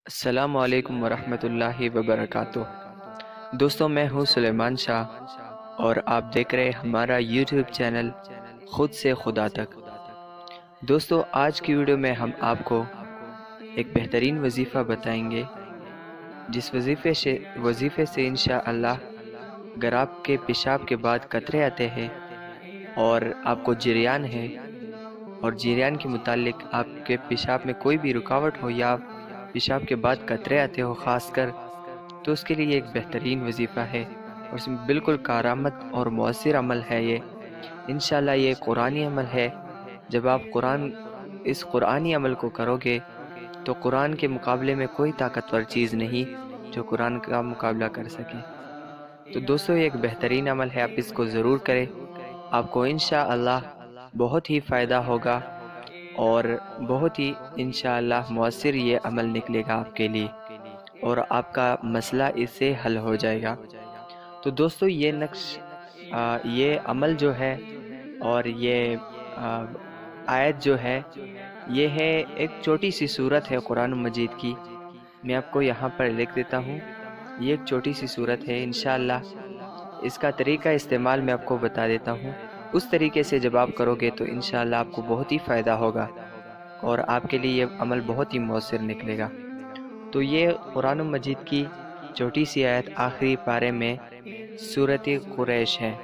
السلام علیکم ورحمۃ اللہ وبرکاتہ۔ دوستوں، میں ہوں سلیمان شاہ اور آپ دیکھ رہے ہمارا یوٹیوب چینل خود سے خدا تک۔ دوستوں، آج کی ویڈیو میں ہم آپ کو ایک بہترین وظیفہ بتائیں گے، جس وظیفے سے انشاءاللہ اگر آپ کے پیشاب کے بعد قطرے آتے ہیں اور آپ کو جریان ہے اور جریان کے متعلق آپ کے پیشاب میں کوئی بھی رکاوٹ ہو یا پیشاب کے بعد قطرے آتے ہو خاص کر، تو اس کے لیے ایک بہترین وظیفہ ہے اور اس میں بالکل کارآمد اور مؤثر عمل ہے۔ یہ انشاءاللہ یہ قرآنی عمل ہے۔ جب آپ اس قرآنی عمل کو کرو گے تو قرآن کے مقابلے میں کوئی طاقتور چیز نہیں جو قرآن کا مقابلہ کر سکے۔ تو دوستو، یہ ایک بہترین عمل ہے، آپ اس کو ضرور کریں، آپ کو انشاءاللہ بہت ہی فائدہ ہوگا اور بہت ہی انشاءاللہ مؤثر یہ عمل نکلے گا آپ کے لیے اور آپ کا مسئلہ اس سے حل ہو جائے گا۔ تو دوستو، یہ عمل جو ہے اور یہ آیت جو ہے، یہ ہے ایک چھوٹی سی سورت ہے قرآن مجید کی۔ میں آپ کو یہاں پر لکھ دیتا ہوں، یہ ایک چھوٹی سی سورت ہے۔ انشاءاللہ اس کا طریقہ استعمال میں آپ کو بتا دیتا ہوں۔ اس طریقے سے جب آپ کرو گے تو انشاءاللہ آپ کو بہت ہی فائدہ ہوگا اور آپ کے لیے یہ عمل بہت ہی مؤثر نکلے گا۔ تو یہ قرآن مجید کی چھوٹی سی آیت آخری پارے میں سورۃ قریش ہے۔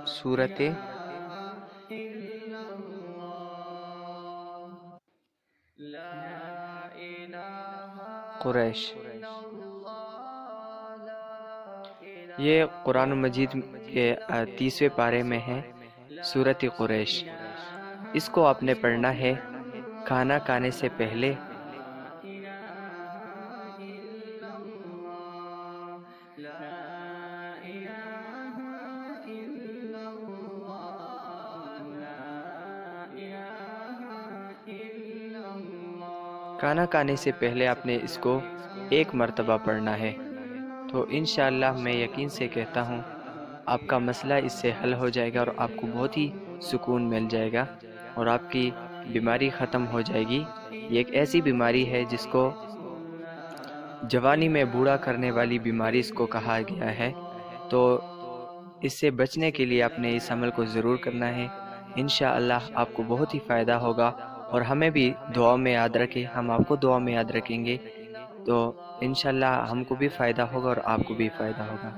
سورۃ قریش، یہ قرآن مجید کے 30ویں پارے میں ہے سورۃ قریش۔ اس کو آپ نے پڑھنا ہے کھانا کھانے سے پہلے، کھانا کھانے سے پہلے آپ نے اس کو 1 مرتبہ پڑھنا ہے۔ تو انشاءاللہ میں یقین سے کہتا ہوں آپ کا مسئلہ اس سے حل ہو جائے گا اور آپ کو بہت ہی سکون مل جائے گا اور آپ کی بیماری ختم ہو جائے گی۔ یہ ایک ایسی بیماری ہے جس کو جوانی میں بوڑھا کرنے والی بیماری اس کو کہا گیا ہے۔ تو اس سے بچنے کے لیے آپ نے اس عمل کو ضرور کرنا ہے۔ انشاءاللہ آپ کو بہت ہی فائدہ ہوگا اور ہمیں بھی دعا میں یاد رکھیں، ہم آپ کو دعا میں یاد رکھیں گے، تو انشاءاللہ ہم کو بھی فائدہ ہوگا اور آپ کو بھی فائدہ ہوگا۔